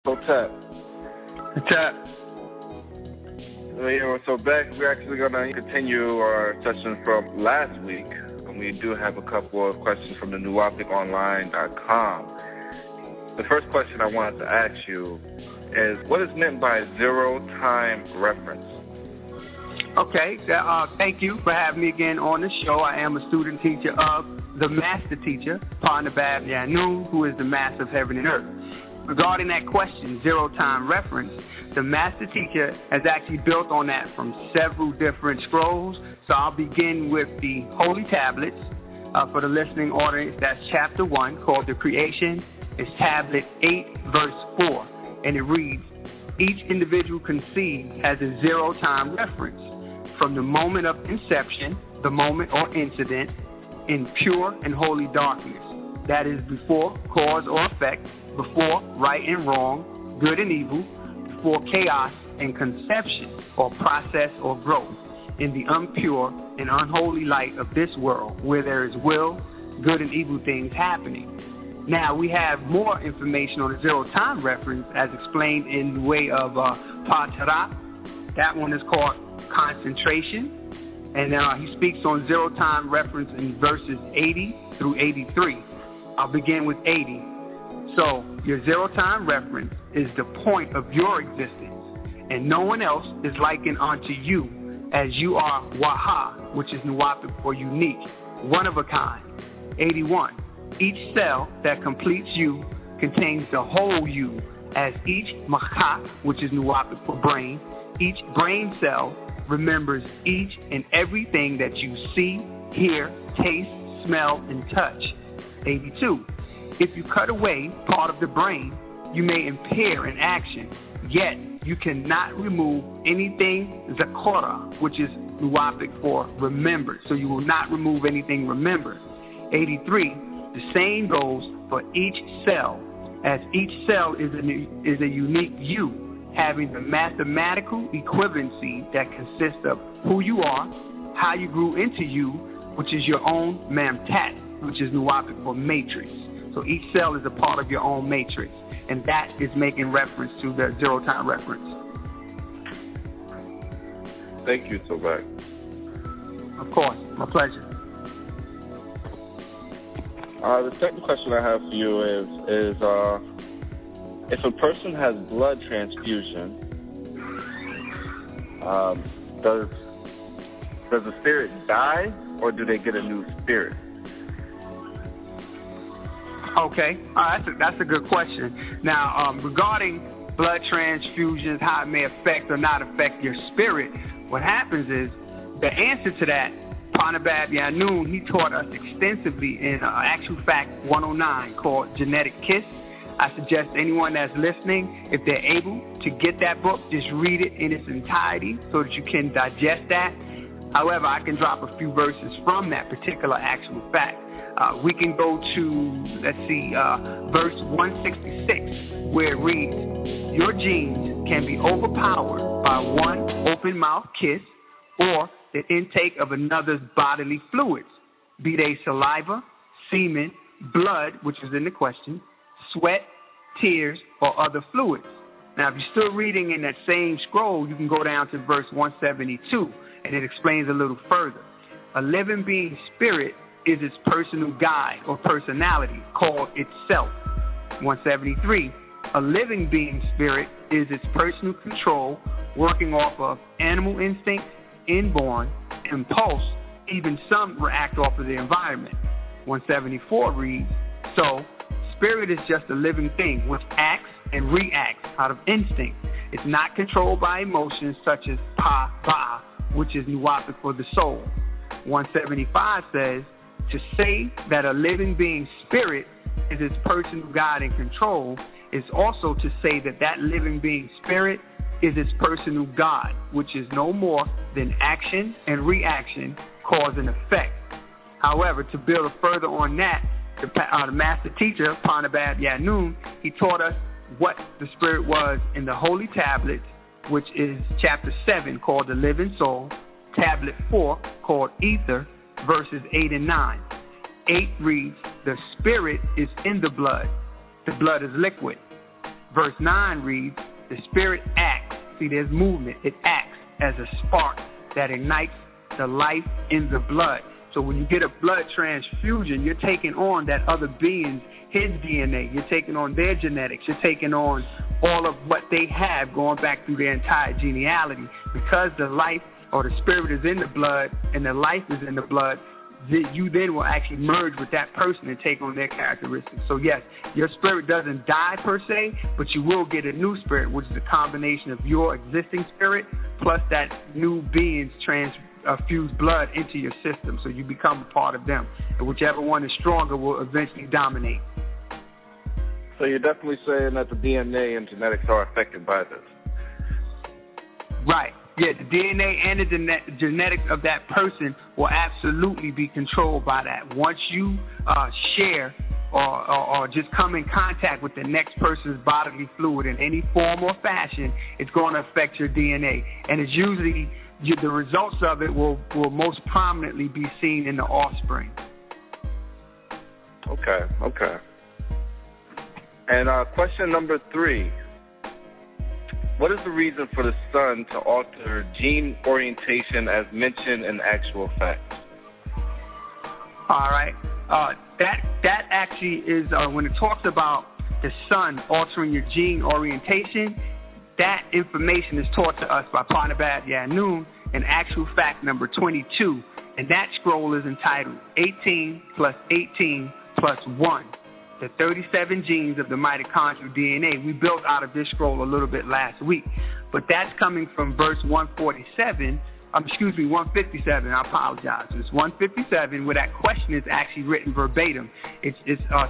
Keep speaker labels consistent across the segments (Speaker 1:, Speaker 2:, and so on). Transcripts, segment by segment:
Speaker 1: So tap.
Speaker 2: Tap.
Speaker 1: Here with Sobek, we're actually going to continue our session from last week. And we do have a couple of questions from the newopiconline.com. The first question I wanted to ask you is, what is meant by zero-time reference?
Speaker 2: Okay, thank you for having me again on the show. I am a student teacher of the master teacher, Paa Nabab Yaanuwn, who is the master of heaven and earth. Regarding that question, zero-time reference, the master teacher has actually built on that from several different scrolls. So I'll begin with the holy tablets. For the listening audience, that's chapter 1, called the Queastion. It's tablet 8, verse 4. And it reads, each individual conceived has a zero-time reference from the moment of inception, the moment or incident, in pure and holy darkness. That is before cause or effect, before right and wrong, good and evil, before chaos and conception or process or growth, in the impure and unholy light of this world where there is will, good and evil things happening. Now, we have more information on the zero-time reference as explained in the way of Paa Nabab. That one is called concentration. And he speaks on zero-time reference in verses 80 through 83. I'll begin with 80. So, your zero-time reference is the point of your existence, and no one else is likened unto you, as you are Waha, which is Nuwapic for unique, one of a kind. 81. Each cell that completes you contains the whole you, as each Makak, which is Nuwapic for brain, each brain cell remembers each and everything that you see, hear, taste, smell, and touch. 82. If you cut away part of the brain, you may impair an action, yet you cannot remove anything Zakora, which is Nuwapic for remembered. So you will not remove anything remembered. 83. The same goes for each cell, as each cell is a unique you, having the mathematical equivalency that consists of who you are, how you grew into you, which is your own Mamtat, which is Nuwapic for matrix. So each cell is a part of your own matrix, and that is making reference to the zero-time reference.
Speaker 1: Thank you, Sobek.
Speaker 2: Of course, my pleasure.
Speaker 1: The second question I have for you is if a person has blood transfusion, does the spirit die, or do they get a new spirit?
Speaker 2: Okay, that's a good question. Now, regarding blood transfusions, how it may affect or not affect your spirit, what happens is the answer to that, Paa Nabab Yaanuwn, he taught us extensively in Actual Fact 109 called Genetic Kiss. I suggest anyone that's listening, if they're able to get that book, just read it in its entirety so that you can digest that. However, I can drop a few verses from that particular actual fact. We can go to, verse 166, where it reads, your genes can be overpowered by one open mouth kiss or the intake of another's bodily fluids, be they saliva, semen, blood, which is in the question, sweat, tears, or other fluids. Now, if you're still reading in that same scroll, you can go down to verse 172, and it explains a little further. A living being spirit is its personal guide or personality called itself. 173, a living being spirit is its personal control working off of animal instinct, inborn, impulse, even some react off of the environment. 174 reads, so spirit is just a living thing which acts and reacts out of instinct. It's not controlled by emotions such as pa, ba, which is Nuwapic for the soul. 175 says, to say that a living being spirit is its personal guide and control is also to say that that living being spirit is its personal God, which is no more than action and reaction, cause and effect. However, to build further on that, the master teacher, Paa Nabab Yaanuwn, he taught us what the spirit was in the holy tablets, which is chapter 7 called the living soul, tablet 4 called ether, verses 8 and 9. 8 reads, the spirit is in the blood. The blood is liquid. Verse 9 reads, the spirit acts. See, there's movement. It acts as a spark that ignites the life in the blood. So when you get a blood transfusion, you're taking on that other being's, his DNA. You're taking on their genetics. You're taking on all of what they have going back through their entire genealogy. Because the life or the spirit is in the blood and the life is in the blood, you then will actually merge with that person and take on their characteristics. So yes, your spirit doesn't die per se, but you will get a new spirit, which is a combination of your existing spirit plus that new being's transfused blood into your system. So you become a part of them. And whichever one is stronger will eventually dominate.
Speaker 1: So you're definitely saying that the DNA and genetics are affected by this.
Speaker 2: Right. Yeah, the DNA and the genetics of that person will absolutely be controlled by that. Once you share or just come in contact with the next person's bodily fluid in any form or fashion, it's going to affect your DNA. And it's usually, the results of it will most prominently be seen in the offspring.
Speaker 1: Okay. And question number 3. What is the reason for the sun to alter gene orientation as mentioned in actual facts?
Speaker 2: All right. That actually is when it talks about the sun altering your gene orientation, that information is taught to us by Paa Nabab Yaanuwn in actual fact number 22. And that scroll is entitled 18 plus 18 plus 1. The 37 genes of the mitochondrial DNA. We built out of this scroll a little bit last week. But that's coming from verse 157, 157, I apologize. It's 157 where that question is actually written verbatim. It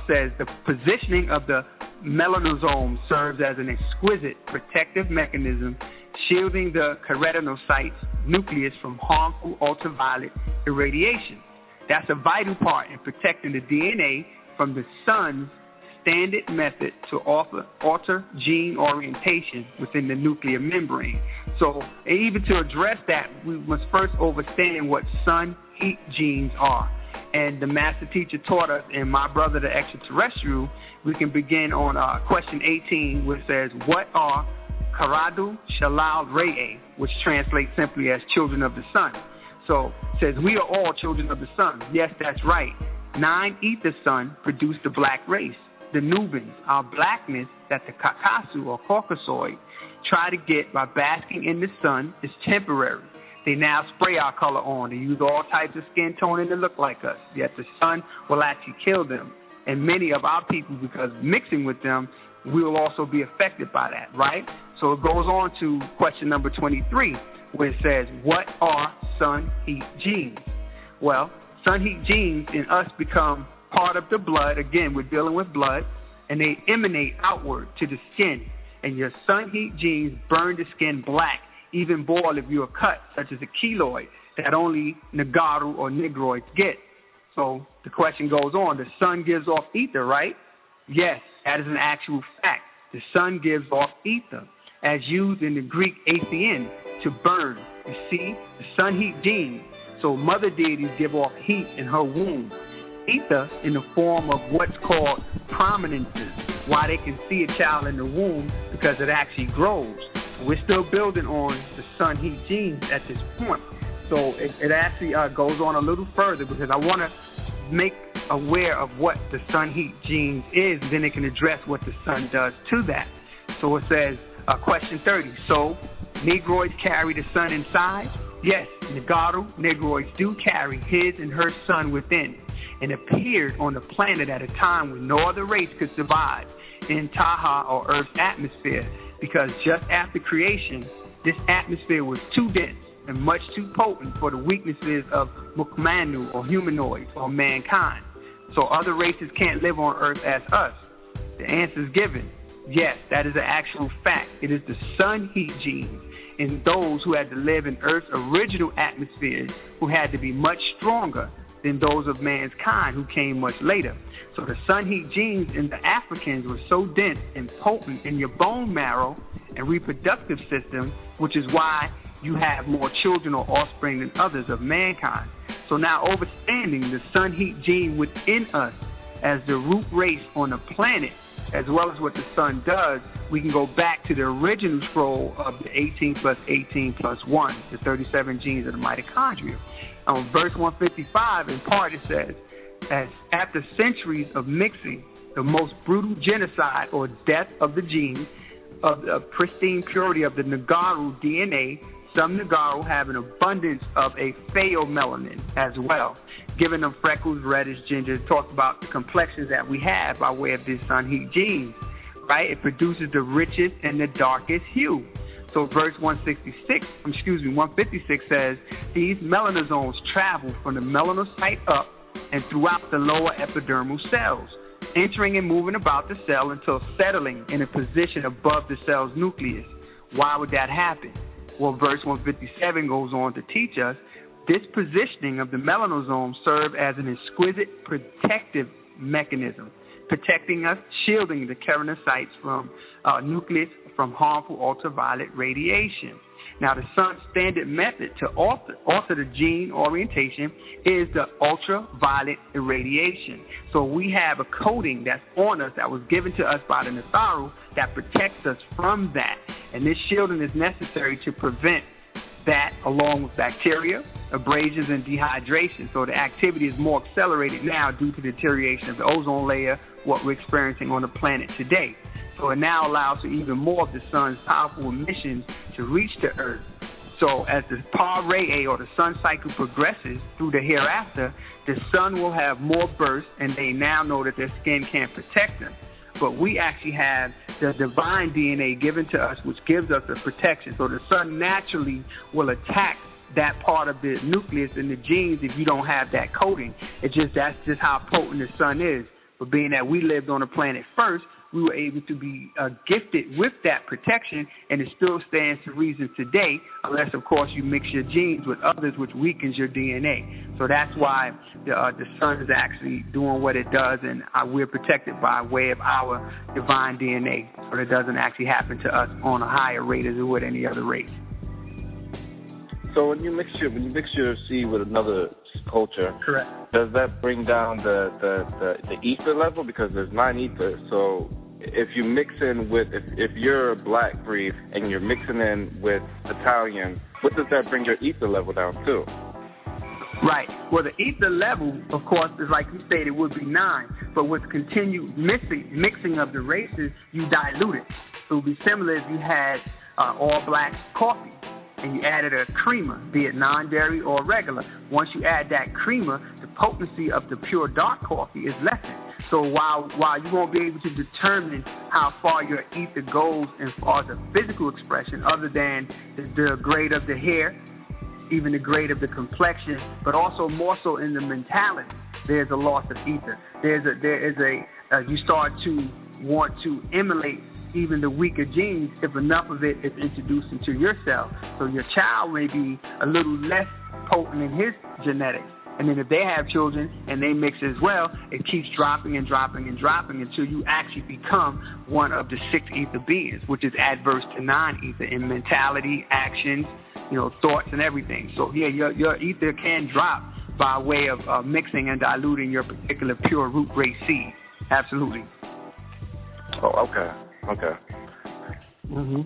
Speaker 2: says, the positioning of the melanosome serves as an exquisite protective mechanism shielding the keratinocytes nucleus from harmful ultraviolet irradiation. That's a vital part in protecting the DNA from the sun's standard method to alter gene orientation within the nuclear membrane. So even to address that, we must first understand what sun heat genes are. And the master teacher taught us, and my brother the extraterrestrial, we can begin on question 18, which says, what are Karadu Shalal Re'e, which translates simply as children of the sun. So it says, we are all children of the sun. Yes, that's right. 9 ether sun produce the black race. The Nubans, our blackness that the Kakasu or Caucasoid try to get by basking in the sun is temporary. They now spray our color on. They use all types of skin toning to look like us. Yet the sun will actually kill them. And many of our people, because mixing with them, we will also be affected by that, right? So it goes on to question number 23, where it says, what are sun heat genes? Well, sun heat genes in us become part of the blood. Again, we're dealing with blood, and they emanate outward to the skin. And your sun heat genes burn the skin black, even boil if you're cut, such as a keloid, that only Nagaru or Negroids get. So the question goes on, the sun gives off ether, right? Yes, that is an actual fact. The sun gives off ether, as used in the Greek ACN, to burn. You see, the sun heat genes. So mother deities give off heat in her womb. Ether in the form of what's called prominences, why they can see a child in the womb, because it actually grows. We're still building on the sun heat genes at this point. So it actually goes on a little further, because I want to make aware of what the sun heat genes is, and then it can address what the sun does to that. So it says, question 30, so Negroids carry the sun inside? Yes, Nagaru Negroids do carry his and her sun within, and appeared on the planet at a time when no other race could survive in Taha or Earth's atmosphere, because just after creation, this atmosphere was too dense and much too potent for the weaknesses of Mukmanu or humanoids or mankind. So other races can't live on Earth as us. The answer is given. Yes, that is an actual fact. It is the sun heat genes in those who had to live in Earth's original atmospheres, who had to be much stronger than those of mankind who came much later. So the sun heat genes in the Africans were so dense and potent in your bone marrow and reproductive system, which is why you have more children or offspring than others of mankind. So now understanding the sun heat gene within us as the root race on the planet as well as what the sun does, we can go back to the original scroll of the 18 plus 18 plus 1, the 37 genes of the mitochondria. On verse 155, in part, it says, as after centuries of mixing, the most brutal genocide or death of the genes of the pristine purity of the Nagaru DNA, some Nagaru have an abundance of a pheomelanin as well, giving them freckles, reddish, ginger. It talks about the complexions that we have by way of this sun heat gene, right? It produces the richest and the darkest hue. So verse 156 says, these melanosomes travel from the melanocyte up and throughout the lower epidermal cells, entering and moving about the cell until settling in a position above the cell's nucleus. Why would that happen? Well, verse 157 goes on to teach us this positioning of the melanosomes serve as an exquisite protective mechanism, protecting us, shielding the keratinocytes from nucleus from harmful ultraviolet radiation. Now, the sun's standard method to alter the gene orientation is the ultraviolet irradiation. So we have a coating that's on us that was given to us by the Natharu that protects us from that. And this shielding is necessary to prevent that, along with bacteria, abrasions, and dehydration. So the activity is more accelerated now due to the deterioration of the ozone layer, what we're experiencing on the planet today. So it now allows for even more of the sun's powerful emissions to reach the Earth. So as the Paa Ra'e, or the sun cycle, progresses through the hereafter, the sun will have more bursts, and they now know that their skin can't protect them. But we actually have the divine DNA given to us, which gives us a protection. So the sun naturally will attack that part of the nucleus in the genes if you don't have that coating. That's just how potent the sun is. But being that we lived on the planet first, we were able to be gifted with that protection, and it still stands to reason today, unless, of course, you mix your genes with others, which weakens your DNA. So that's why the sun is actually doing what it does, and we're protected by way of our divine DNA, so it doesn't actually happen to us on a higher rate as it would any other race.
Speaker 1: So when you mix your seed with another culture,
Speaker 2: correct,
Speaker 1: does that bring down the ether level? Because there's 9 ethers. So if you mix in with, if you're a black breed and you're mixing in with Italian, what does that bring your ether level down to?
Speaker 2: Right. Well, the ether level, of course, is like you stated, would be 9. But with continued mixing of the races, you dilute it. So it would be similar if you had all black coffee and you added a creamer, be it non-dairy or regular. Once you add that creamer, the potency of the pure dark coffee is lessened. So while you won't be able to determine how far your ether goes as far as a physical expression, other than the grade of the hair, even the grade of the complexion, but also more so in the mentality, there's a loss of ether. You start to want to emulate even the weaker genes if enough of it is introduced into your cell. So your child may be a little less potent in his genetics. And then if they have children and they mix as well, it keeps dropping and dropping and dropping until you actually become one of the 6 ether beings, which is adverse to non-ether in mentality, actions, thoughts and everything. So yeah, your ether can drop by way of mixing and diluting your particular pure root race seed. Absolutely.
Speaker 1: Oh, okay.
Speaker 2: Mm-hmm.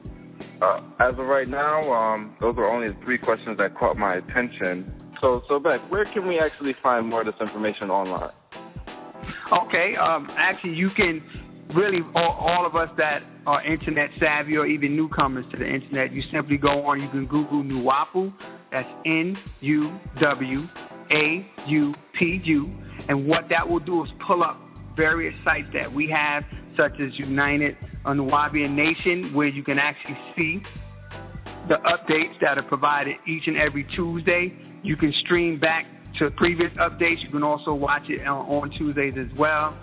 Speaker 1: As of right now, those are only the 3 questions that caught my attention. So Sobek, where can we actually find more of this information online?
Speaker 2: Okay, actually you can really, all of us that are internet savvy or even newcomers to the internet, you simply go on, you can Google Nuwaupu, that's Nuwaupu, and what that will do is pull up various sites that we have, such as United Nuwaubian Nation, where you can actually see the updates that are provided each and every Tuesday. You can stream back to previous updates. You can also watch it on Tuesdays as well.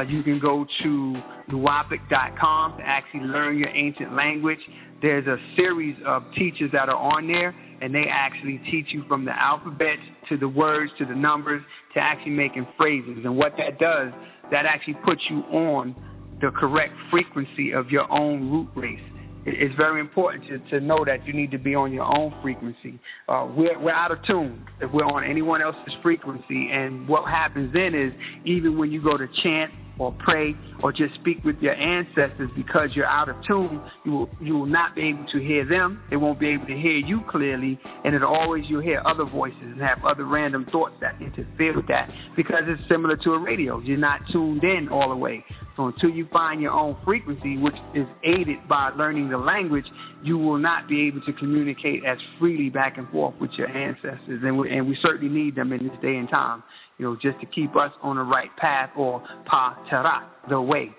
Speaker 2: You can go to nuwapic.com to actually learn your ancient language. There's a series of teachers that are on there, and they actually teach you from the alphabet to the words to the numbers to actually making phrases. And what that does, that actually puts you on the correct frequency of your own root race. It's very important to know that you need to be on your own frequency. We're out of tune if we're on anyone else's frequency. And what happens then is, even when you go to chant or pray or just speak with your ancestors because you're out of tune, you will not be able to hear them. They won't be able to hear you clearly, and you'll hear other voices and have other random thoughts that interfere with that because it's similar to a radio. You're not tuned in all the way. So until you find your own frequency, which is aided by learning the language, you will not be able to communicate as freely back and forth with your ancestors. And we certainly need them in this day and time, just to keep us on the right path, or Paa Nabab, the way.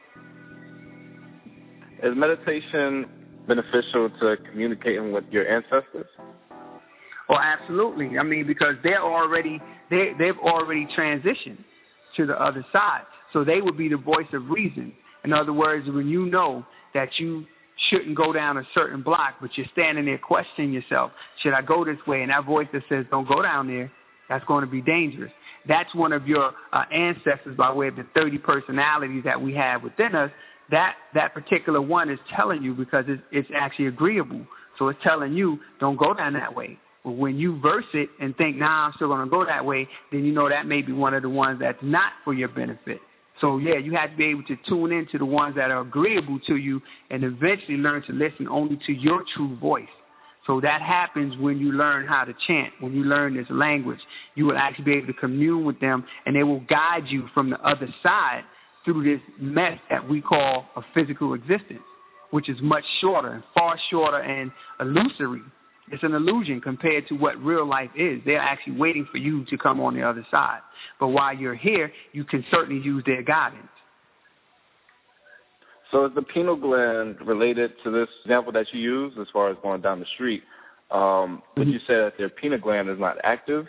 Speaker 1: Is meditation beneficial to communicating with your ancestors?
Speaker 2: Oh, absolutely. I mean, because they've already transitioned to the other side. So they would be the voice of reason. In other words, when you know that you shouldn't go down a certain block, but you're standing there questioning yourself, should I go this way? And that voice that says, don't go down there, that's going to be dangerous. That's one of your ancestors by way of the 30 personalities that we have within us. That particular one is telling you because it's actually agreeable. So it's telling you, don't go down that way. But when you verse it and think, I'm still going to go that way, then you know that may be one of the ones that's not for your benefit. So, yeah, you have to be able to tune into the ones that are agreeable to you and eventually learn to listen only to your true voice. So that happens when you learn how to chant, when you learn this language. You will actually be able to commune with them, and they will guide you from the other side through this mess that we call a physical existence, which is much shorter and far shorter and illusory. It's an illusion compared to what real life is. They're actually waiting for you to come on the other side. But while you're here, you can certainly use their guidance.
Speaker 1: So is the pineal gland related to this example that you use as far as going down the street? Would you say that their pineal gland is not active?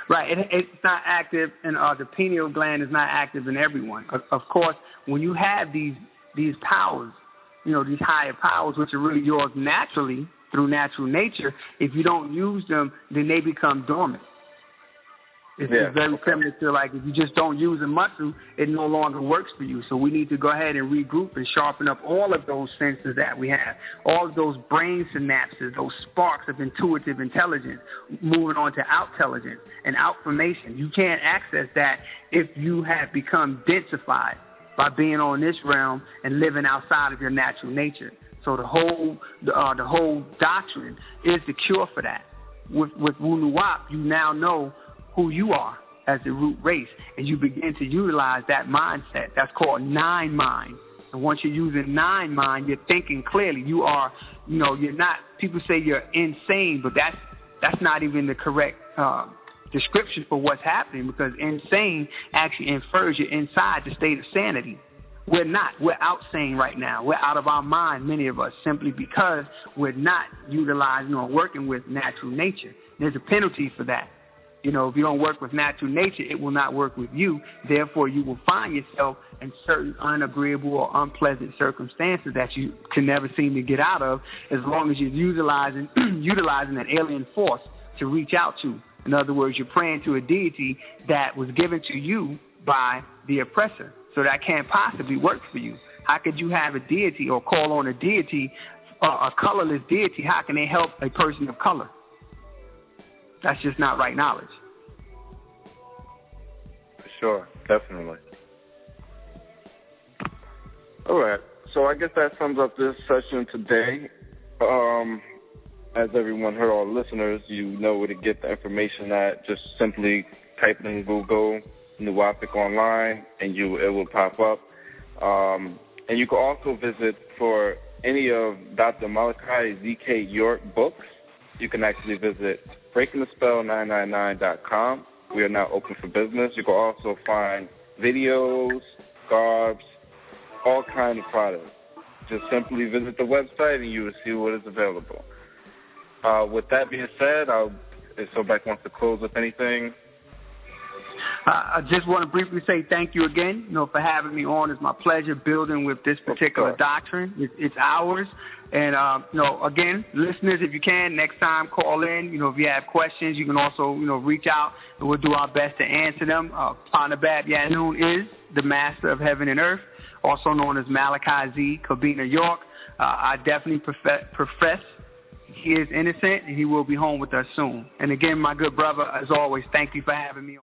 Speaker 2: Right. It's not active, and the pineal gland is not active in everyone. Of course, when you have these powers, these higher powers, which are really yours naturally, through natural nature, if you don't use them, then they become dormant. It's very similar to like if you just don't use a muscle, it no longer works for you. So we need to go ahead and regroup and sharpen up all of those senses that we have, all of those brain synapses, those sparks of intuitive intelligence, moving on to outintelligence and outformation. You can't access that if you have become densified by being on this realm and living outside of your natural nature. So the whole doctrine is the cure for that. With Wunuwap, you now know who you are as the root race, and you begin to utilize that mindset. That's called nine mind. And once you're using nine mind, you're thinking clearly. You are, you're not. People say you're insane, but that's not even the correct description for what's happening, because insane actually infers you're inside the state of sanity. We're not. We're out sane right now. We're out of our mind, many of us, simply because we're not utilizing or working with natural nature. There's a penalty for that. If you don't work with natural nature, it will not work with you. Therefore, you will find yourself in certain unagreeable or unpleasant circumstances that you can never seem to get out of, as long as you're utilizing an alien force to reach out to. In other words, you're praying to a deity that was given to you by the oppressor. So that can't possibly work for you. How could you have a deity or call on a deity, a colorless deity? How can they help a person of color? That's just not right knowledge.
Speaker 1: Sure, definitely. All right. So I guess that sums up this session today. As everyone heard, all listeners, you know where to get the information at. Just simply type in Google Nuwapic online, and it will pop up. And you can also visit for any of Dr. Malachi Z.K. York books. You can actually visit breakingthespell999.com. We are now open for business. You can also find videos, scarves, all kinds of products. Just simply visit the website and you will see what is available. With that being said, if Sobek wants to close with anything.
Speaker 2: I just want to briefly say thank you again, for having me on. It's my pleasure building with this particular doctrine. It's ours. And, again, listeners, if you can, next time call in. If you have questions, you can also, reach out, and we'll do our best to answer them. Paa Nabab Yaanuwn is the master of heaven and earth, also known as Malachi Z. Kabina York. I definitely profess he is innocent, and he will be home with us soon. And again, my good brother, as always, thank you for having me on.